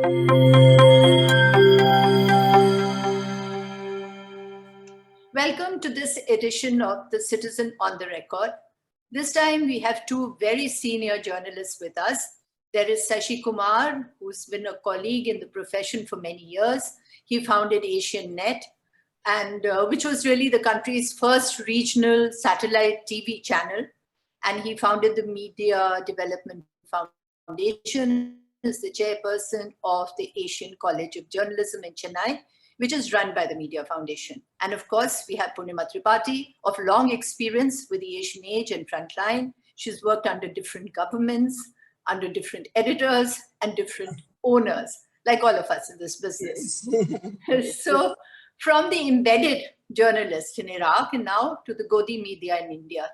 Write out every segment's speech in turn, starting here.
Welcome to this edition of The Citizen on the Record. This time we have two very senior journalists with us. There is Sashi Kumar, who's been a colleague in the profession for many years. He founded Asian Net, and which was really the country's first regional satellite TV channel. And he founded the Media Development Foundation, is the chairperson of the Asian College of Journalism in Chennai, which is run by the Media Foundation. And of course, we have Purnima Tripathi of long experience with the Asian Age and Frontline. She's worked under different governments, under different editors and different owners, like all of us in this business. So from the embedded journalist in Iraq and now to the Godi media in India.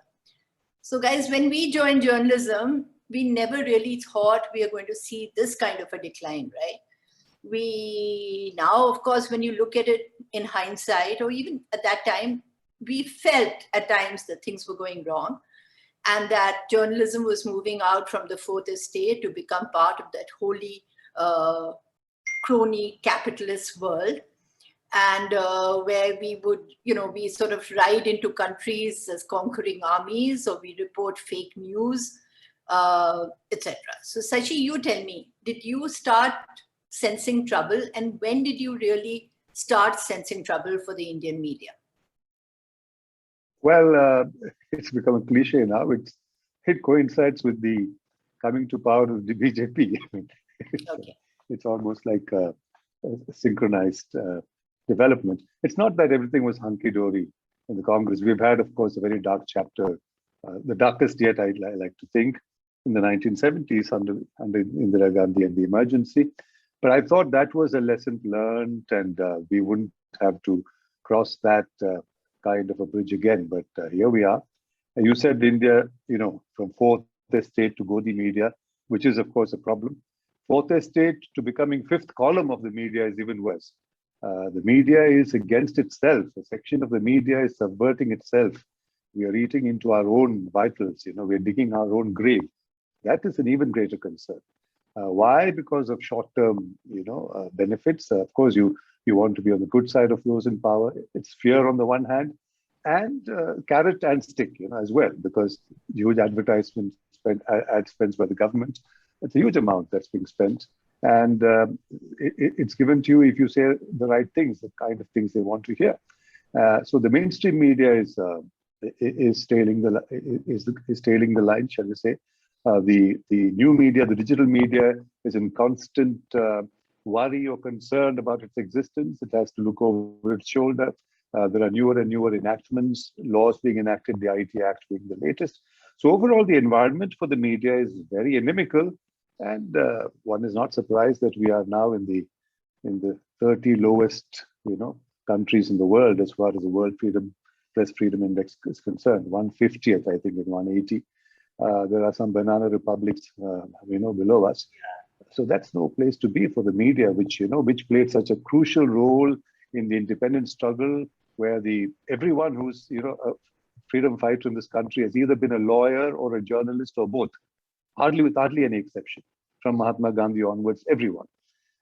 So guys, when we joined journalism, we never really thought we are going to see this kind of a decline, right? We now, of course, when you look at it in hindsight, or even at that time, we felt at times that things were going wrong and that journalism was moving out from the fourth estate to become part of that holy crony capitalist world. And where we would, we sort of ride into countries as conquering armies, or we report fake news, etc. So Sashi, you tell me, did you start sensing trouble, and when did you really start sensing trouble for the Indian media? Well, it's become a cliche now. It coincides with the coming to power of the BJP. Okay. It's almost like a synchronized development. It's not that everything was hunky-dory in the Congress. We've had, of course, a very dark chapter, the darkest yet, I like to think, in the 1970s under Indira Gandhi and the emergency. But I thought that was a lesson learned, and we wouldn't have to cross that kind of a bridge again. But here we are. And you said India, from fourth estate to Godi media, which is, of course, a problem. Fourth estate to becoming fifth column of the media is even worse. The media is against itself. A section of the media is subverting itself. We are eating into our own vitals. We're digging our own grave. That is an even greater concern. Why? Because of short-term, benefits. Of course, you want to be on the good side of those in power. It's fear on the one hand, and carrot and stick, as well, because huge advertisement ad spends by the government. It's a huge amount that's being spent, and it's given to you if you say the right things, the kind of things they want to hear. So the mainstream media is tailing the line, shall we say? The new media, the digital media, is in constant worry or concern about its existence. It has to look over its shoulder. There are newer and newer enactments, laws being enacted, the IT Act being the latest. So overall, the environment for the media is very inimical, and one is not surprised that we are now in the 30 lowest, countries in the world as far as the World Press Freedom Index is concerned. 150th, I think, and 180. There are some banana republics, below us. So that's no place to be for the media, which played such a crucial role in the independence struggle, where everyone who's, a freedom fighter in this country has either been a lawyer or a journalist or both, with hardly any exception, from Mahatma Gandhi onwards, everyone.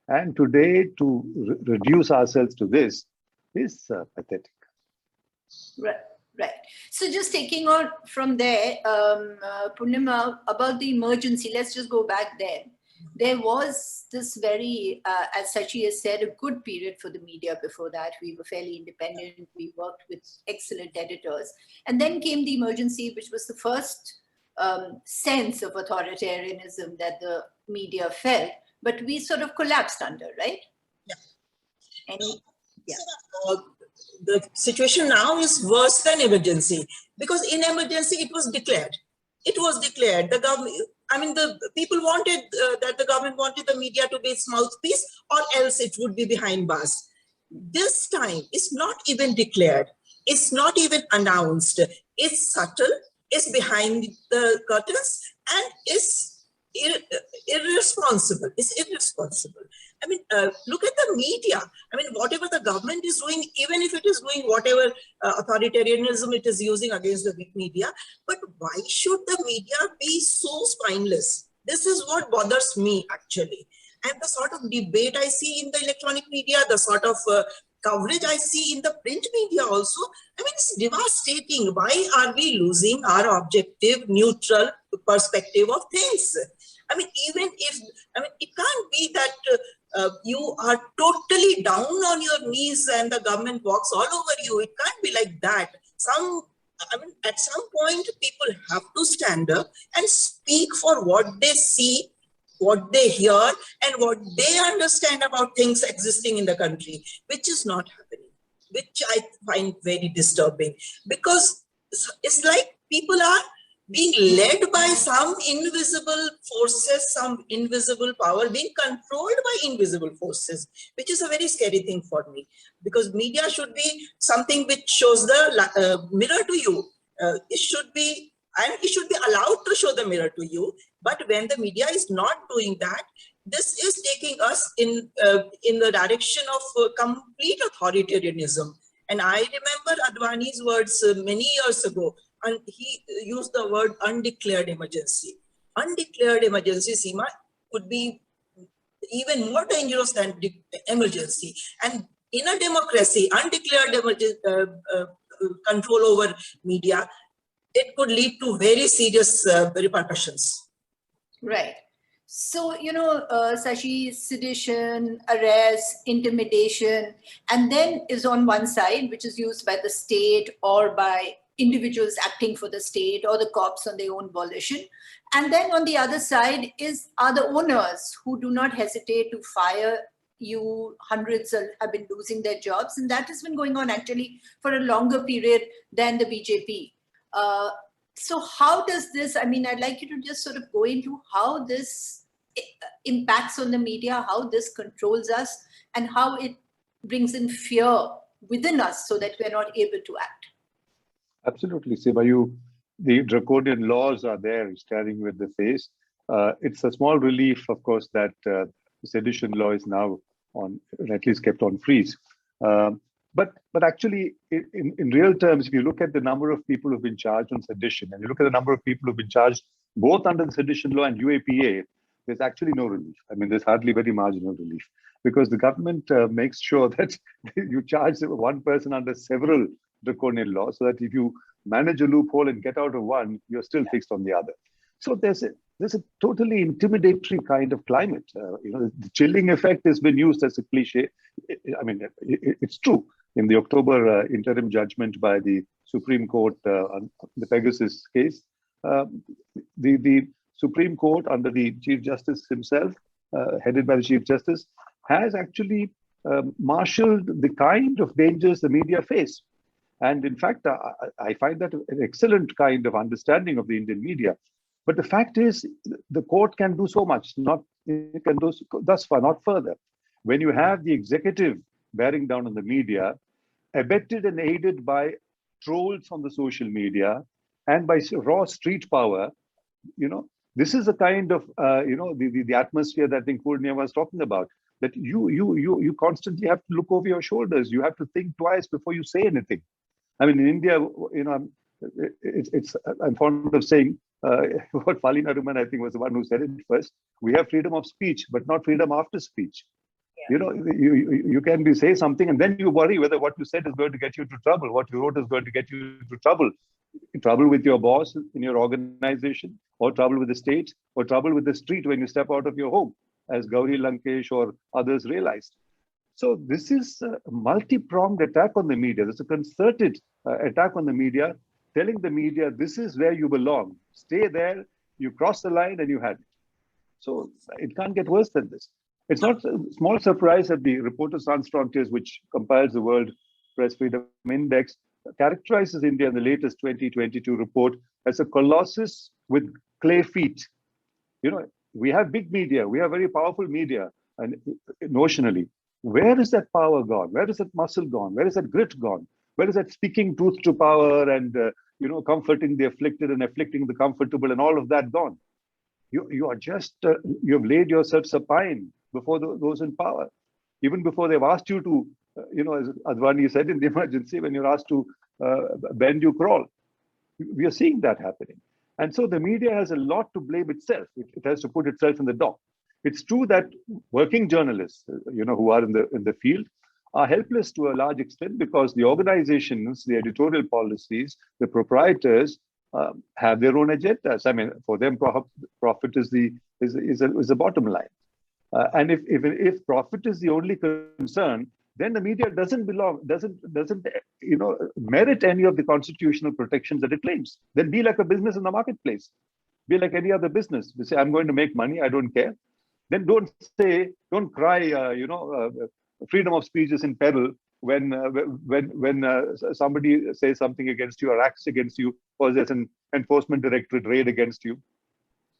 And today, to reduce ourselves to this is pathetic. Right. So just taking on from there, Purnima, about the emergency, let's just go back there. There was this very, as Sashi has said, a good period for the media before that. We were fairly independent. We worked with excellent editors. And then came the emergency, which was the first sense of authoritarianism that the media felt. But we sort of collapsed under, right? Yeah. The situation now is worse than emergency, because in emergency it was declared. The government, the people wanted that the government wanted the media to be its mouthpiece, or else it would be behind bars. This time it's not even declared. It's not even announced. It's subtle. It's behind the curtains, and it's irresponsible. It's irresponsible. Look at the media. Whatever the government is doing, even if it is doing whatever authoritarianism it is using against the media, but why should the media be so spineless? This is what bothers me, actually. And the sort of debate I see in the electronic media, the sort of coverage I see in the print media also, I mean, it's devastating. Why are we losing our objective, neutral perspective of things? I mean, even if, I mean, it can't be that you are totally down on your knees and the government walks all over you. It can't be like that. I mean, at some point, people have to stand up and speak for what they see, what they hear, and what they understand about things existing in the country, which is not happening, which I find very disturbing, because it's like people are being led by some invisible forces, some invisible power, being controlled by invisible forces, which is a very scary thing for me, because media should be something which shows the mirror to you. It should be, and it should be allowed to show the mirror to you. But when the media is not doing that, this is taking us in the direction of complete authoritarianism. And I remember Advani's words many years ago, and he used the word undeclared emergency. Undeclared emergency, Seema, could be even more dangerous than emergency. And in a democracy, undeclared control over media, it could lead to very serious repercussions. Right. So, Sashi, sedition, arrest, intimidation, and then is on one side, which is used by the state or by individuals acting for the state or the cops on their own volition. And then on the other side are the owners who do not hesitate to fire you. Hundreds have been losing their jobs. And that has been going on actually for a longer period than the BJP. So how does this, I mean, I'd like you to just sort of go into how this impacts on the media, how this controls us, and how it brings in fear within us so that we're not able to act. Absolutely, Seema. The draconian laws are there, staring with the face. It's a small relief, of course, that the sedition law is now on, at least kept on freeze. But actually, in real terms, if you look at the number of people who've been charged on sedition, and you look at the number of people who've been charged both under the sedition law and UAPA, there's actually no relief. I mean, there's hardly very marginal relief, because the government makes sure that you charge one person under several draconian laws, so that if you manage a loophole and get out of one, you're still fixed on the other. So there's a totally intimidatory kind of climate. The chilling effect has been used as a cliche. I mean, it's true. In the October interim judgment by the Supreme Court on the Pegasus case, the Supreme Court, under the Chief Justice himself, headed by the Chief Justice, has actually marshaled the kind of dangers the media face. And in fact, I find that an excellent kind of understanding of the Indian media. But the fact is, the court can do so much, it can do thus far, not further. When you have the executive bearing down on the media, abetted and aided by trolls on the social media and by raw street power, this is the kind of the atmosphere that I think Purnima was talking about. That you constantly have to look over your shoulders. You have to think twice before you say anything. I mean, in India, I'm fond of saying what Falina Ruman, I think, was the one who said it first. We have freedom of speech, but not freedom after speech. Yeah. You can say something, and then you worry whether what you said is going to get you into trouble, what you wrote is going to get you into trouble with your boss in your organization, or trouble with the state, or trouble with the street when you step out of your home, as Gauri Lankesh or others realized. So this is a multi-pronged attack on the media. There's a concerted attack on the media, telling the media, this is where you belong. Stay there, you cross the line and you had it. So it can't get worse than this. It's not a small surprise that the Reporters Sans Frontiers, which compiles the World Press Freedom Index, characterizes India in the latest 2022 report as a colossus with clay feet. We have big media, we have very powerful media, and notionally, where is that power gone? Where is that muscle gone? Where is that grit gone? Where is that speaking truth to power and comforting the afflicted and afflicting the comfortable and all of that gone? You are just you've laid yourself supine before those in power, even before they've asked you to, as Advani said in the emergency, when you're asked to bend, you crawl. We are seeing that happening. And so the media has a lot to blame itself. It has to put itself in the dock. It's true that working journalists, who are in the field, are helpless to a large extent because the organizations, the editorial policies, the proprietors have their own agendas. I mean, for them, profit is the bottom line. And if profit is the only concern, then the media doesn't merit any of the constitutional protections that it claims. Then be like a business in the marketplace. Be like any other business. We say, I'm going to make money, I don't care. Then don't cry, freedom of speech is in peril when somebody says something against you or acts against you, or there's an enforcement directorate raid against you.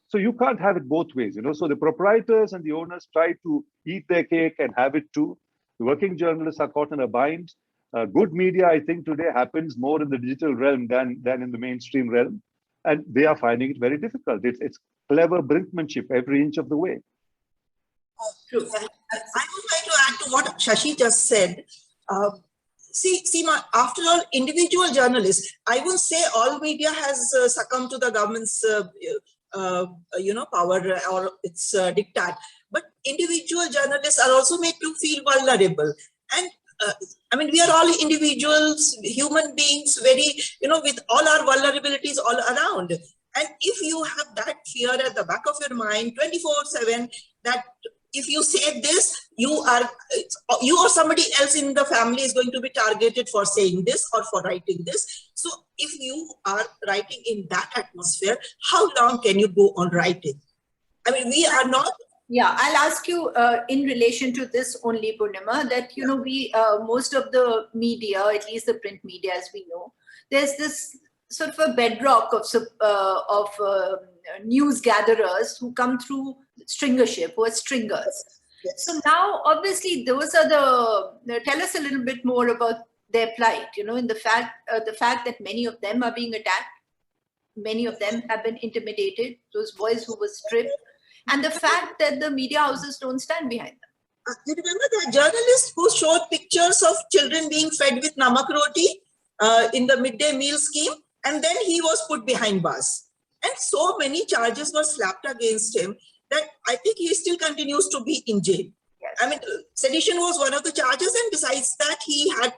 So you can't have it both ways, So the proprietors and the owners try to eat their cake and have it too. The working journalists are caught in a bind. Good media, I think, today happens more in the digital realm than in the mainstream realm, and they are finding it very difficult. It's clever brinkmanship every inch of the way. True. I would like to add to what Sashi just said. See, Seema, after all, individual journalists, I won't say all media has succumbed to the government's, power or its diktat, but individual journalists are also made to feel vulnerable. And we are all individuals, human beings, very, with all our vulnerabilities all around. And if you have that fear at the back of your mind 24/7, that if you say this, you or somebody else in the family is going to be targeted for saying this or for writing this. So if you are writing in that atmosphere, how long can you go on writing? I mean, we are not. Yeah, I'll ask you in relation to this only, Purnima, that, we, most of the media, at least the print media, as we know, there's this sort of a bedrock of news gatherers who come through stringership, who are stringers. Yes. So now, obviously, those are tell us a little bit more about their plight, in the fact that many of them are being attacked, many of them have been intimidated, those boys who were stripped, and the fact that the media houses don't stand behind them. You remember that journalist who showed pictures of children being fed with namak roti in the midday meal scheme, and then he was put behind bars. And so many charges were slapped against him that I think he still continues to be in jail. Yes. I mean, sedition was one of the charges, and besides that, he had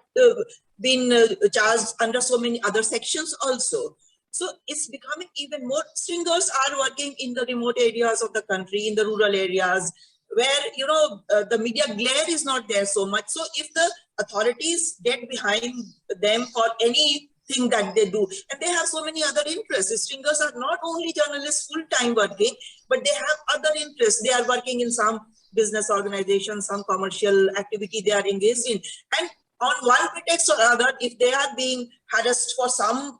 been charged under so many other sections also. So it's becoming even more. Stringers are working in the remote areas of the country, in the rural areas, where, the media glare is not there so much. So if the authorities get behind them for anything that they do, and they have so many other interests. Stringers are not only journalists full-time working, but they have other interests. They are working in some business organization, some commercial activity they are engaged in. And on one pretext or other, if they are being harassed for some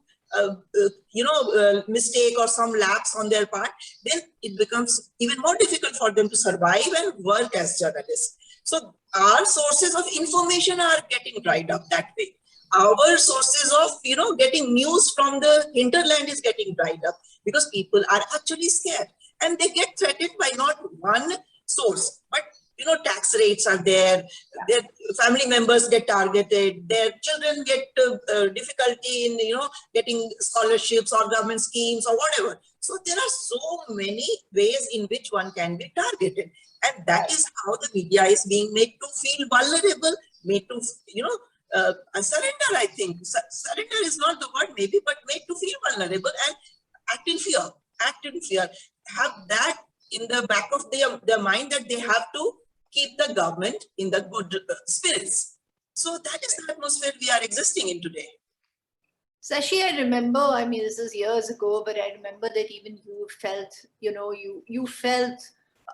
mistake or some lapse on their part, then it becomes even more difficult for them to survive and work as journalists. So our sources of information are getting dried up that way. Our sources of, getting news from the hinterland is getting dried up because people are actually scared, and they get threatened by not one source, but tax rates are there, their family members get targeted, their children get difficulty in, getting scholarships or government schemes or whatever. So there are so many ways in which one can be targeted. And that is how the media is being made to feel vulnerable, made to, surrender, I think. Surrender is not the word maybe, but made to feel vulnerable and act in fear, have that in the back of their mind that they have to keep the government in the good spirits. So that is the atmosphere we are existing in today. Sashi, I remember, this is years ago, but I remember that even you felt, you felt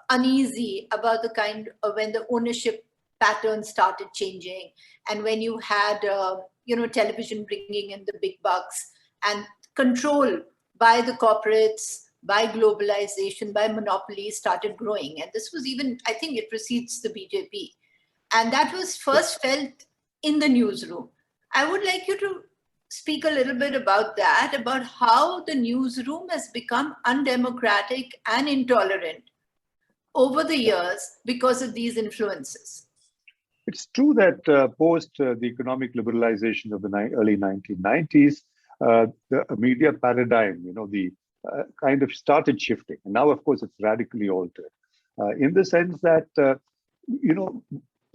uneasy about the kind of when the ownership patterns started changing, and when you had, television bringing in the big bucks and control by the corporates, by globalization, by monopolies started growing. And this was even, I think it precedes the BJP. And that was first felt in the newsroom. I would like you to speak a little bit about that, about how the newsroom has become undemocratic and intolerant over the years because of these influences. It's true that post the economic liberalization of the early 1990s, the media paradigm, kind of started shifting. And now, of course, it's radically altered. in the sense that,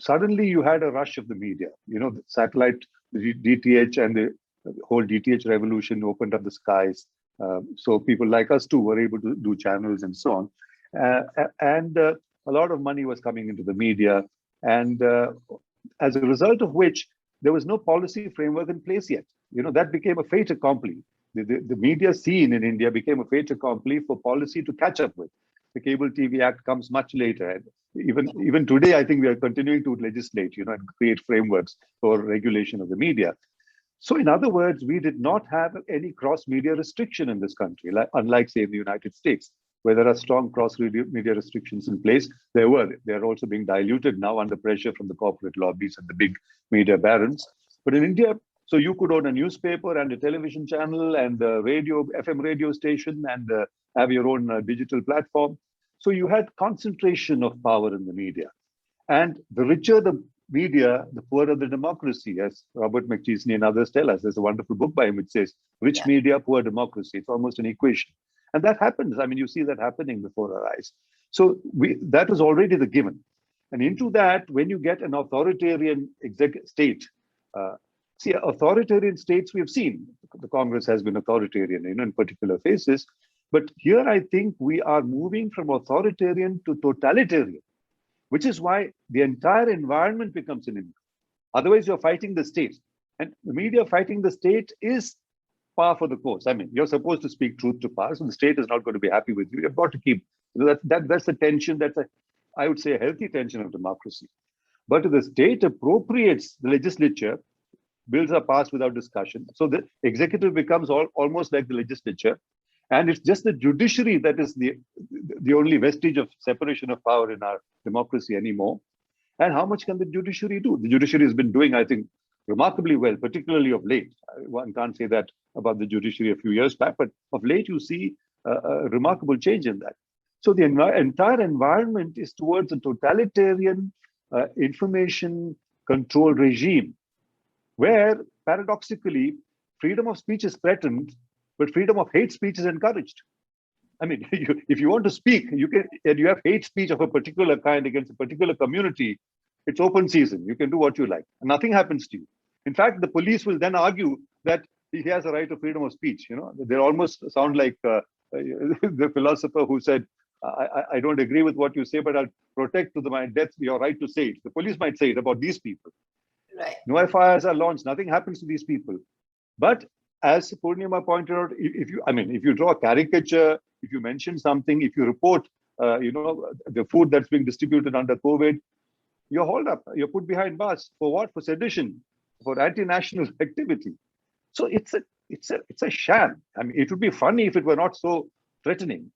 suddenly you had a rush of the media. The satellite, the DTH, and the whole DTH revolution opened up the skies. So people like us too were able to do channels and so on. And a lot of money was coming into the media. And as a result of which, there was no policy framework in place yet. That became a fait accompli. The media scene in India became a fait accompli for policy to catch up with. The Cable TV Act comes much later. And even today, I think we are continuing to legislate, and create frameworks for regulation of the media. So in other words, we did not have any cross-media restriction in this country, unlike, say, in the United States, where there are strong cross-media restrictions in place. They're also being diluted now under pressure from the corporate lobbies and the big media barons. But in India, so you could own a newspaper and a television channel and a FM radio station, and have your own digital platform. So you had concentration of power in the media. And the richer the media, the poorer the democracy, as Robert McChesney and others tell us. There's a wonderful book by him which says, rich media, poor democracy. It's almost an equation. And that happens. I mean, you see that happening before our eyes. So that was already the given. And into that, when you get an authoritarian state, authoritarian states we have seen. The Congress has been authoritarian, in particular phases. But here, I think we are moving from authoritarian to totalitarian, which is why the entire environment becomes an enemy. Otherwise, you're fighting the state. And the media fighting the state is par for the course. I mean, you're supposed to speak truth to power, so the state is not going to be happy with you. You've got to keep, that's a tension, I would say, a healthy tension of democracy. But if the state appropriates the legislature, bills are passed without discussion. So the executive becomes almost like the legislature. And it's just the judiciary that is the only vestige of separation of power in our democracy anymore. And how much can the judiciary do? The judiciary has been doing, I think, remarkably well, particularly of late. One can't say that about the judiciary a few years back, but of late you see a remarkable change in that. So the entire environment is towards a totalitarian information control regime, where paradoxically, freedom of speech is threatened, but freedom of hate speech is encouraged. I mean, if you want to speak, you can, and you have hate speech of a particular kind against a particular community, it's open season. You can do what you like, and nothing happens to you. In fact, the police will then argue that he has a right of freedom of speech. They almost sound like the philosopher who said, I don't agree with what you say, but I'll protect to my death your right to say it. The police might say it about these people. Right. No FIRs are launched. Nothing happens to these people. But as Purnima pointed out, if you draw a caricature, if you mention something, if you report, the food that's being distributed under COVID, you're hauled up. You're put behind bars for what? For sedition, for anti-national activity. So it's a sham. I mean, it would be funny if it were not so threatening.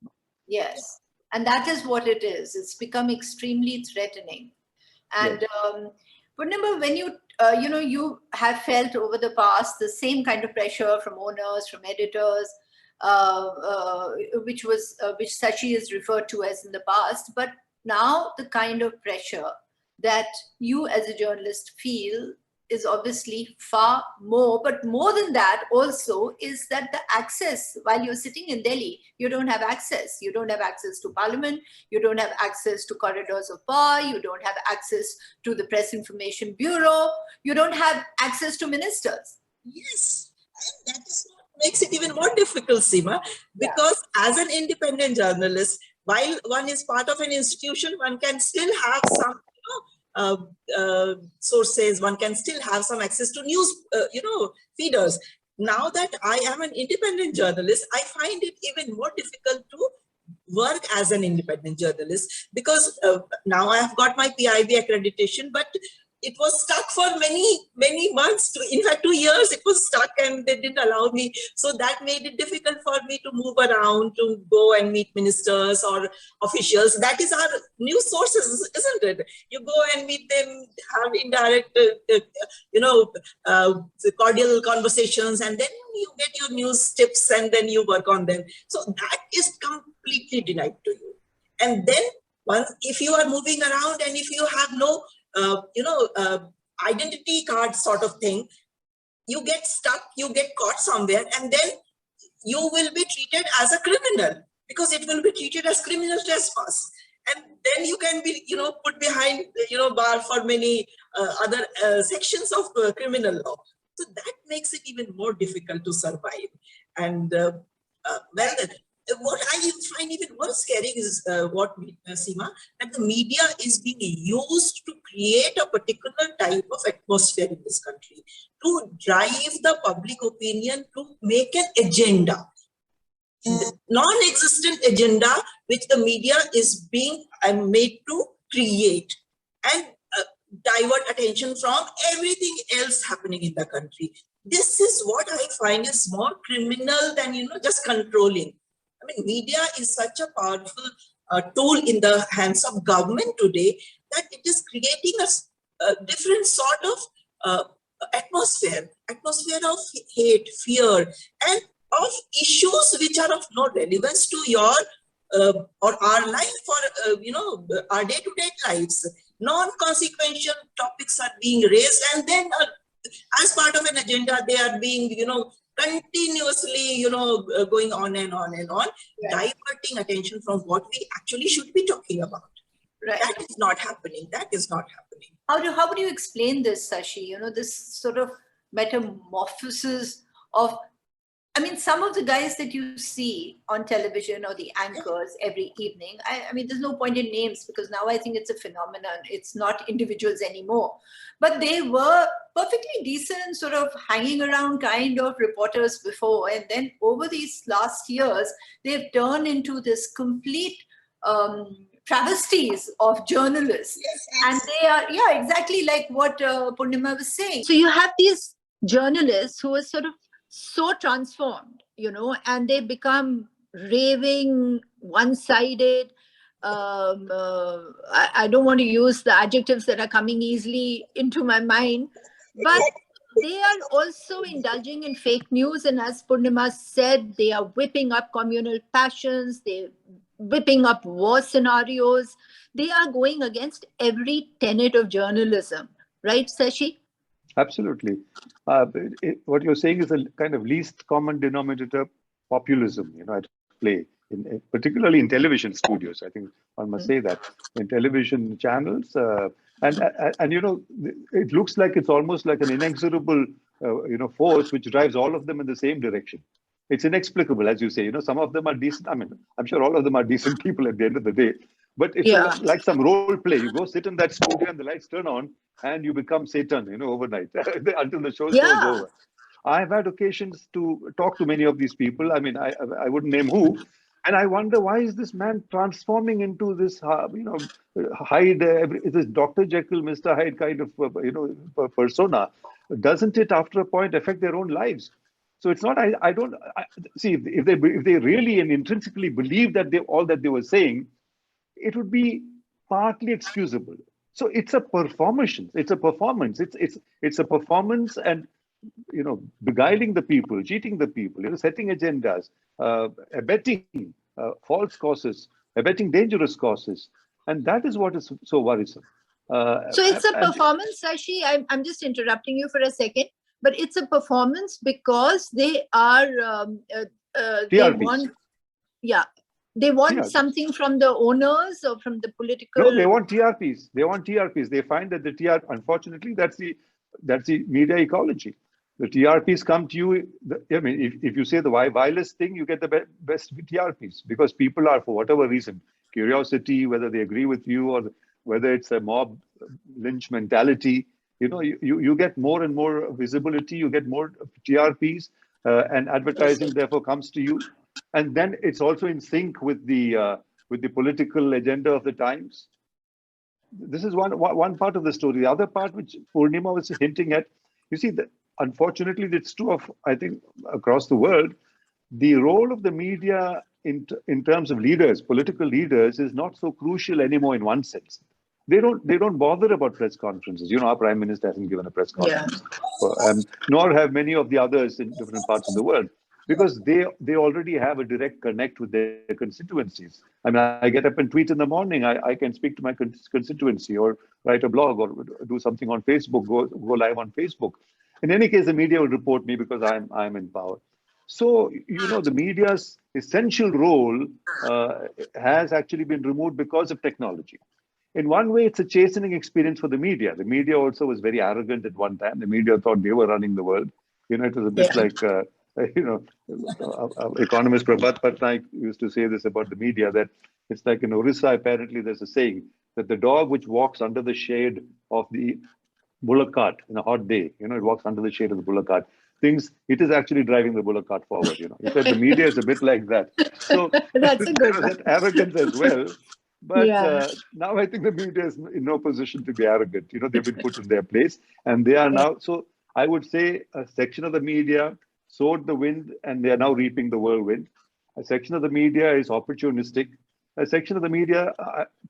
Yes, and that is what it is. It's become extremely threatening. And Purnima, when you have felt over the past the same kind of pressure from owners, from editors, which Sashi has referred to as in the past, but now the kind of pressure that you as a journalist feel is obviously far more, but more than that also is that the access, while you're sitting in Delhi, you don't have access. You don't have access to parliament. You don't have access to corridors of power. You don't have access to the Press Information Bureau. You don't have access to ministers. Yes, and that is what makes it even more difficult, Seema, because as an independent journalist, while one is part of an institution, one can still have some sources, one can still have some access to news, feeders. Now that I am an independent journalist, I find it even more difficult to work as an independent journalist, because now I have got my PIB accreditation, but it was stuck for many months. In fact, 2 years it was stuck, and they didn't allow me. So that made it difficult for me to move around, to go and meet ministers or officials. That is our news sources, isn't it? You go and meet them, have indirect, cordial conversations, and then you get your news tips, and then you work on them. So that is completely denied to you. And then if you are moving around and if you have no identity card sort of thing, you get stuck, you get caught somewhere, and then you will be treated as a criminal, because it will be treated as criminal trespass. and then you can be, put behind, bar for many other sections of criminal law. So that makes it even more difficult to survive. And what I find even more scary is Seema, that the media is being used to create a particular type of atmosphere in this country, to drive the public opinion to make an agenda, non-existent agenda, which the media is being made to create and divert attention from everything else happening in the country. This is what I find is more criminal than, just controlling. I mean, media is such a powerful tool in the hands of government today that it is creating a different sort of atmosphere of hate, fear, and of issues which are of no relevance to your or our life, or our day-to-day lives. Non-consequential topics are being raised, and then as part of an agenda, they are being, continuously, going on and on and on, diverting attention from what we actually should be talking about. Right. That is not happening. That is not happening. How would you explain this, Sashi? This sort of metamorphosis of, I mean, some of the guys that you see on television or the anchors every evening, I mean, there's no point in names because now I think it's a phenomenon. It's not individuals anymore. But they were perfectly decent, sort of hanging around kind of reporters before. And then over these last years, they've turned into this complete travesties of journalists. Yes, and they are, exactly like what Purnima was saying. So you have these journalists who are sort of so transformed, and they become raving, one-sided. I don't want to use the adjectives that are coming easily into my mind, but they are also indulging in fake news. And as Purnima said, they are whipping up communal passions. They're whipping up war scenarios. They are going against every tenet of journalism. Right, Sashi? Absolutely. What you're saying is a kind of least common denominator populism, at play, particularly in television studios. I think one must say that in television channels, and it looks like it's almost like an inexorable, force which drives all of them in the same direction. It's inexplicable, as you say. Some of them are decent. I mean, I'm sure all of them are decent people at the end of the day. But it's like some role play. You go sit in that studio and the lights turn on and you become Satan, overnight until the show's over. I've had occasions to talk to many of these people. I mean, I wouldn't name who. And I wonder, why is this man transforming into this, Hyde, this Dr. Jekyll, Mr. Hyde kind of, persona? Doesn't it, after a point, affect their own lives? So it's not, see, if they really and intrinsically believe that all that they were saying, it would be partly excusable. So it's a performance. It's a performance. It's a performance, and beguiling the people, cheating the people, setting agendas, abetting false causes, abetting dangerous causes, and that is what is so worrisome. So it's a performance, Sashi. I'm just interrupting you for a second, but it's a performance because they are they want, they want something from the owners or from the political. No, they want TRPs. They want TRPs. They find that the TRP, unfortunately, that's the media ecology. The TRPs come to you. I mean, if you say the vilest thing, you get the best TRPs, because people are, for whatever reason, curiosity, whether they agree with you or whether it's a mob lynch mentality, you get more and more visibility, you get more TRPs, and advertising therefore comes to you. And then it's also in sync with the political agenda of the times. This is one part of the story. The other part, which Purnima was hinting at, you see, unfortunately, it's true of, I think, across the world, the role of the media in terms of leaders, political leaders, is not so crucial anymore in one sense. They don't bother about press conferences. Our prime minister hasn't given a press conference, nor have many of the others in different parts of the world, because they already have a direct connect with their constituencies. I mean, I get up and tweet in the morning. I can speak to my constituency, or write a blog, or do something on Facebook, go live on Facebook. In any case, the media will report me because I'm in power. So, the media's essential role has actually been removed because of technology. In one way, it's a chastening experience for the media. The media also was very arrogant at one time. The media thought they were running the world. It was a bit like, economist Tripathi Patnaik used to say this about the media, that it's like in Orissa, apparently there's a saying that the dog which walks under the shade of the bullock cart in a hot day, it walks under the shade of the bullock cart, thinks it is actually driving the bullock cart forward. He said the media is a bit like that. So That's a good one. that arrogance as well. But Yeah. now I think the media is in no position to be arrogant. They've been put in their place, and they are now. So I would say a section of the media sowed the wind, and they are now reaping the whirlwind. A section of the media is opportunistic. A section of the media,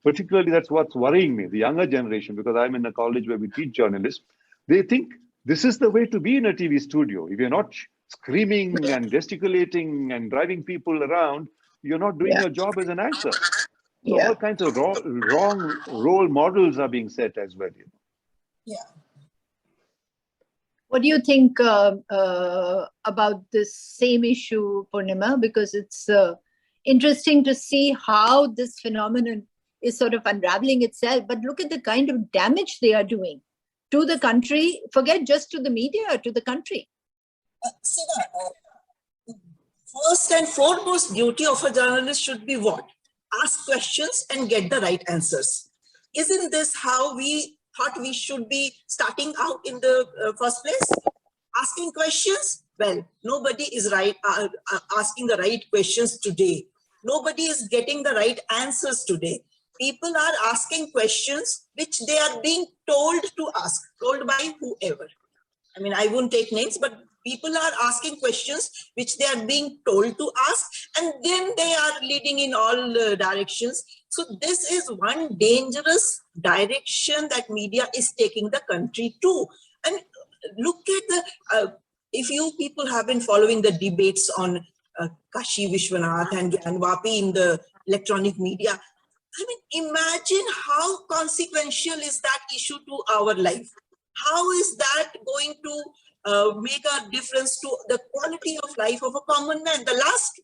particularly that's what's worrying me, the younger generation, because I'm in a college where we teach journalists, they think this is the way to be in a TV studio. If you're not screaming and gesticulating and driving people around, you're not doing your job as an anchor. So all kinds of wrong role models are being set as well. Yeah. What do you think about this same issue, Purnima? Because it's interesting to see how this phenomenon is sort of unraveling itself. But look at the kind of damage they are doing to the country. Forget just to the media, to the country. Seema, first and foremost duty of a journalist should be what? Ask questions and get the right answers. Isn't this how we thought we should be starting out in the first place? Asking questions? Well, nobody is asking the right questions today. Nobody is getting the right answers today. People are asking questions which they are being told to ask, told by whoever. I mean, I won't take names, but people are asking questions which they are being told to ask, and then they are leading in all directions. So this is one dangerous direction that media is taking the country to. And look at the, if you people have been following the debates on Kashi Vishwanath and Gyanvapi in the electronic media, I mean, imagine how consequential is that issue to our life. How is that going to make a difference to the quality of life of a common man? The last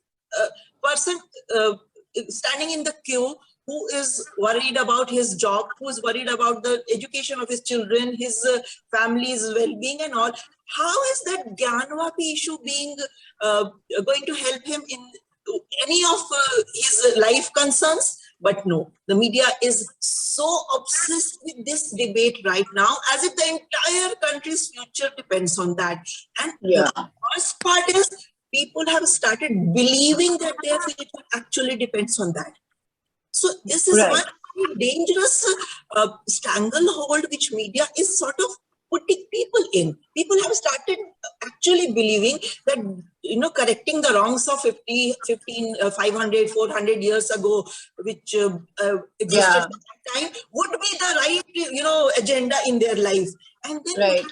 person standing in the queue who is worried about his job, who is worried about the education of his children, his family's well-being and all. How is that Gyanvapi issue being going to help him in any of his life concerns? But no, the media is so obsessed with this debate right now, as if the entire country's future depends on that. And the worst part is people have started believing that their future actually depends on that. So this is one very dangerous stranglehold which media is sort of putting people in. People have started actually believing that, correcting the wrongs of 500, 400 years ago, which existed at that time, would be the right, agenda in their life. And then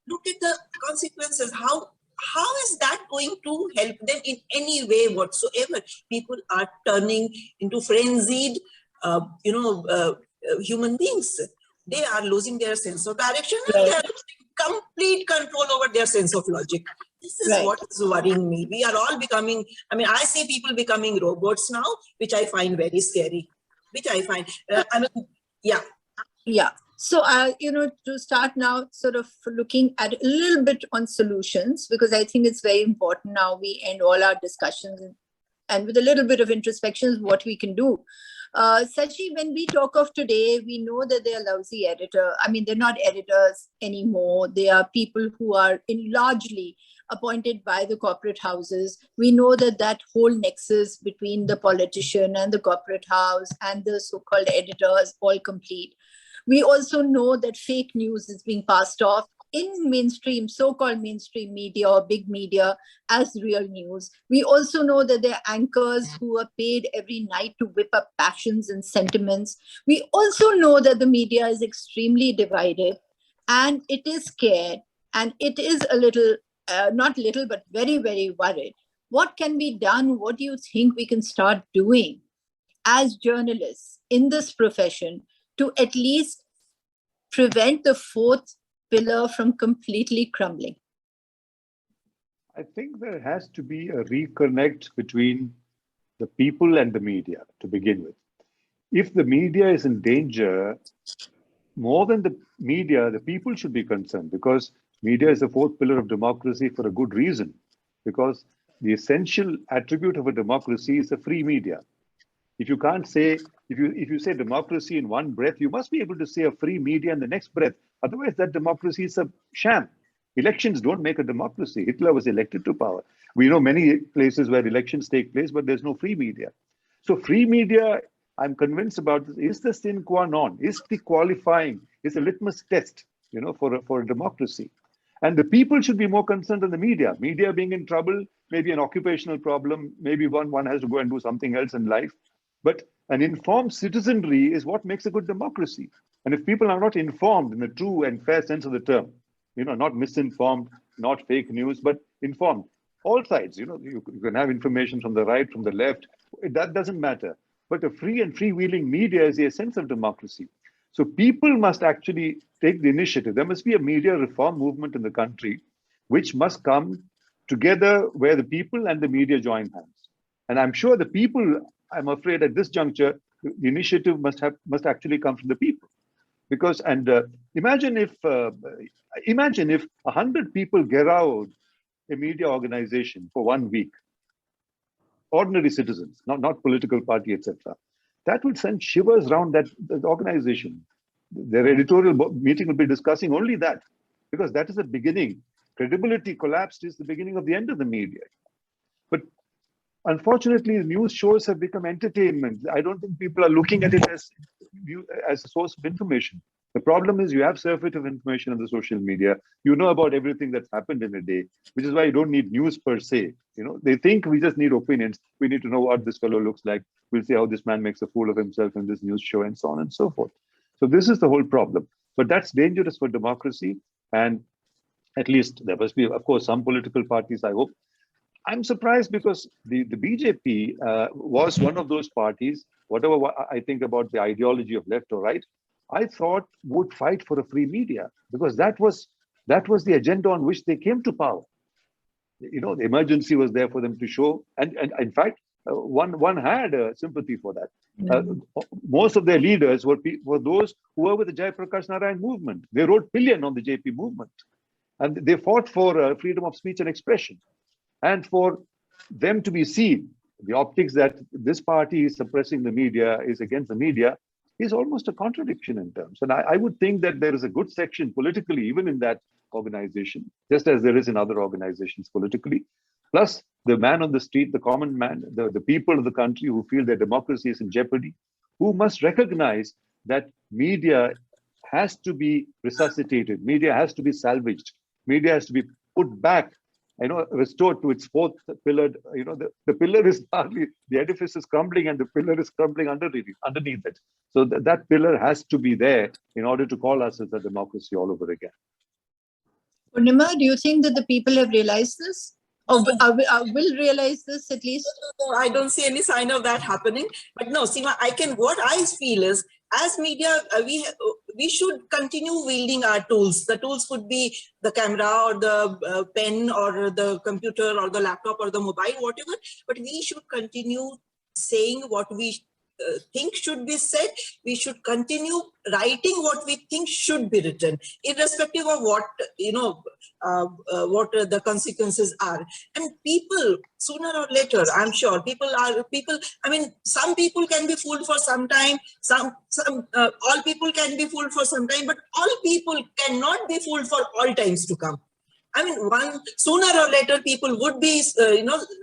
look at the consequences. How is that going to help them in any way whatsoever? People are turning into frenzied, human beings. They are losing their sense of direction and they are losing complete control over their sense of logic. This is what is worrying me. We are all becoming, I see people becoming robots now, which I find very scary. Yeah. So, to start now, sort of looking at a little bit on solutions, because I think it's very important now we end all our discussions and with a little bit of introspection, what we can do. Sashi, when we talk of today, we know that they are lousy editor. They're not editors anymore. They are people who are largely appointed by the corporate houses. We know that whole nexus between the politician and the corporate house and the so-called editors all complete. We also know that fake news is being passed off in mainstream, so-called mainstream media or big media as real news. We also know that there are anchors who are paid every night to whip up passions and sentiments. We also know that the media is extremely divided and it is scared and it is a little, not little, but very, very worried. What can be done? What do you think we can start doing as journalists in this profession to at least prevent the fourth pillar from completely crumbling? I think there has to be a reconnect between the people and the media to begin with. If the media is in danger, more than the media, the people should be concerned, because media is the fourth pillar of democracy for a good reason. Because the essential attribute of a democracy is a free media. If you can't say, if you say democracy in one breath, you must be able to say a free media in the next breath. Otherwise, that democracy is a sham. Elections don't make a democracy. Hitler was elected to power. We know many places where elections take place, but there's no free media. So free media, I'm convinced about this, is the sine qua non, is the qualifying, is a litmus test, for a democracy. And the people should be more concerned than the media. Media being in trouble, maybe an occupational problem, maybe one has to go and do something else in life. But an informed citizenry is what makes a good democracy. And if people are not informed in the true and fair sense of the term, not misinformed, not fake news, but informed, all sides, you can have information from the right, from the left, that doesn't matter. But a free and freewheeling media is the essence of democracy. So people must actually take the initiative. There must be a media reform movement in the country, which must come together where the people and the media join hands. And I'm sure the people, I'm afraid at this juncture, the initiative must actually come from the people. Because, imagine if 100 people garrowed a media organization for 1 week, ordinary citizens, not political party, etc. That would send shivers around that organization. Their editorial meeting will be discussing only that, because that is the beginning. Credibility collapsed is the beginning of the end of the media. But unfortunately, news shows have become entertainment. I don't think people are looking at it as a source of information. The problem is you have surfeit of information on the social media. You know about everything that's happened in a day, which is why you don't need news per se. They think we just need opinions. We need to know what this fellow looks like. We'll see how this man makes a fool of himself in this news show, and so on and so forth. So this is the whole problem. But that's dangerous for democracy. And at least there must be, of course, some political parties, I hope. I'm surprised because the BJP was one of those parties, whatever I think about the ideology of left or right, I thought would fight for a free media, because that was the agenda on which they came to power. The emergency was there for them to show, and in fact, one had sympathy for that. Most of their leaders were those who were with the Jayaprakash Narayan movement. They wrote pillion on the JP movement, and they fought for freedom of speech and expression. And for them to be seen, the optics that this party is suppressing the media, is against the media, is almost a contradiction in terms. And I would think that there is a good section politically, even in that organization, just as there is in other organizations politically. Plus, the man on the street, the common man, the people of the country who feel their democracy is in jeopardy, who must recognize that media has to be resuscitated, media has to be salvaged, media has to be put back, restored to its fourth pillar. The pillar is partly, the edifice is crumbling and the pillar is crumbling underneath it. So that pillar has to be there in order to call us as a democracy all over again. Purnima, do you think that the people have realized this? Or will realize this at least? No, I don't see any sign of that happening. But no, Seema, what I feel is, as media, we should continue wielding our tools. The tools could be the camera or the pen or the computer or the laptop or the mobile, whatever. But we should continue saying what we think should be said. We should continue writing what we think should be written, irrespective of what the consequences are. And people, sooner or later, I'm sure people. I mean, some people can be fooled for some time. All people can be fooled for some time, but all people cannot be fooled for all times to come. I mean, sooner or later, people would be,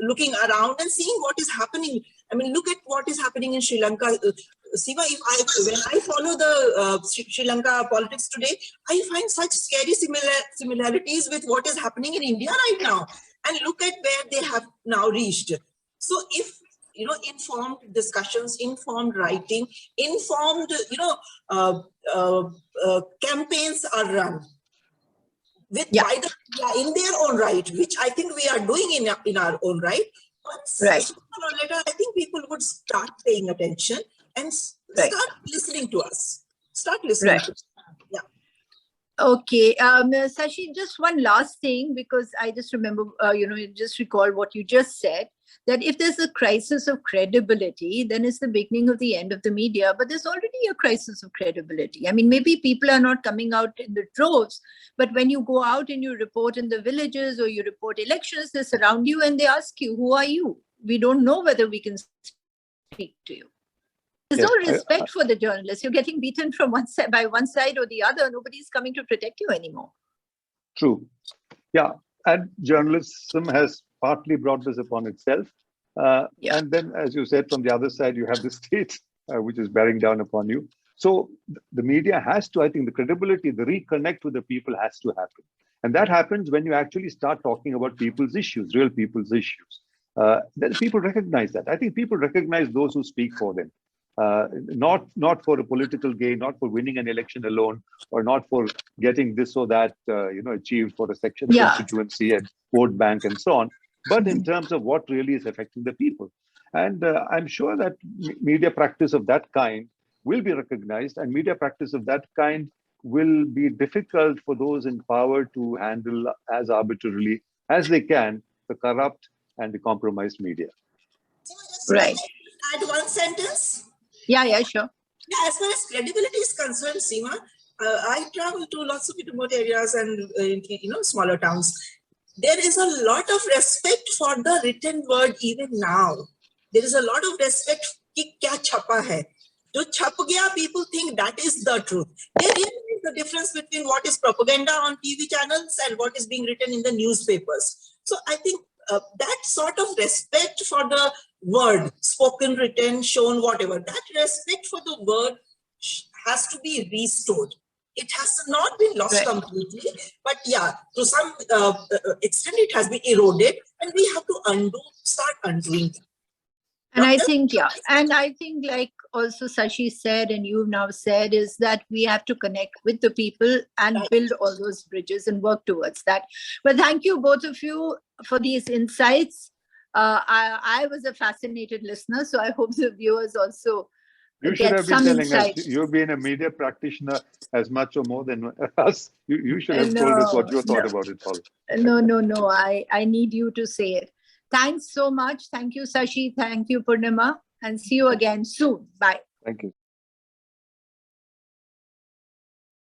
looking around and seeing what is happening. I mean, look at what is happening in Sri Lanka. Seema, when I follow the Sri Lanka politics today, I find such scary similarities with what is happening in India right now. And look at where they have now reached. So if, informed discussions, informed writing, informed, campaigns are run, in their own right, which I think we are doing in our own right. But sooner or later, I think people would start paying attention and start listening to us. Start listening to us. Okay, Sashi, just one last thing, because I just remember, just recall what you just said, that if there's a crisis of credibility, then it's the beginning of the end of the media. But there's already a crisis of credibility. I mean, maybe people are not coming out in the droves, but when you go out and you report in the villages or you report elections, they surround you and they ask you, who are you? We don't know whether we can speak to you. There's no respect for the journalists. You're getting beaten from one side by one side or the other. Nobody's coming to protect you anymore. True. Yeah. And journalism has partly brought this upon itself. And then, as you said, from the other side, you have the state, which is bearing down upon you. So the media has to, I think, the credibility, the reconnect with the people has to happen. And that happens when you actually start talking about people's issues, real people's issues. Then people recognize that. I think people recognize those who speak for them. Not for a political gain, not for winning an election alone, or not for getting this or that achieved for a section constituency and vote bank and so on, but in terms of what really is affecting the people. And I'm sure that media practice of that kind will be recognized, and media practice of that kind will be difficult for those in power to handle as arbitrarily as they can the corrupt and the compromised media. Right. Add one sentence. Yeah, sure. Yeah, as far as credibility is concerned, Seema, I travel to lots of remote areas and smaller towns. There is a lot of respect for the written word even now. There is a lot of respect. Ki kya chapa hai? Jo chap gaya, people think that is the truth. There is the difference between what is propaganda on TV channels and what is being written in the newspapers. So I think that sort of respect for the word, spoken, written, shown, whatever, that respect for the word has to be restored. It has not been lost completely, but yeah, to some extent it has been eroded, and we have to start undoing. And I think, like also Sashi said, and you've now said, is that we have to connect with the people and build all those bridges and work towards that. But thank you, both of you, for these insights. I was a fascinated listener, so I hope the viewers also get some insight. You've been a media practitioner as much or more than us. You should have told us what you thought about it all. No. I need you to say it. Thanks so much. Thank you, Sashi. Thank you, Purnima. And see you again soon. Bye. Thank you.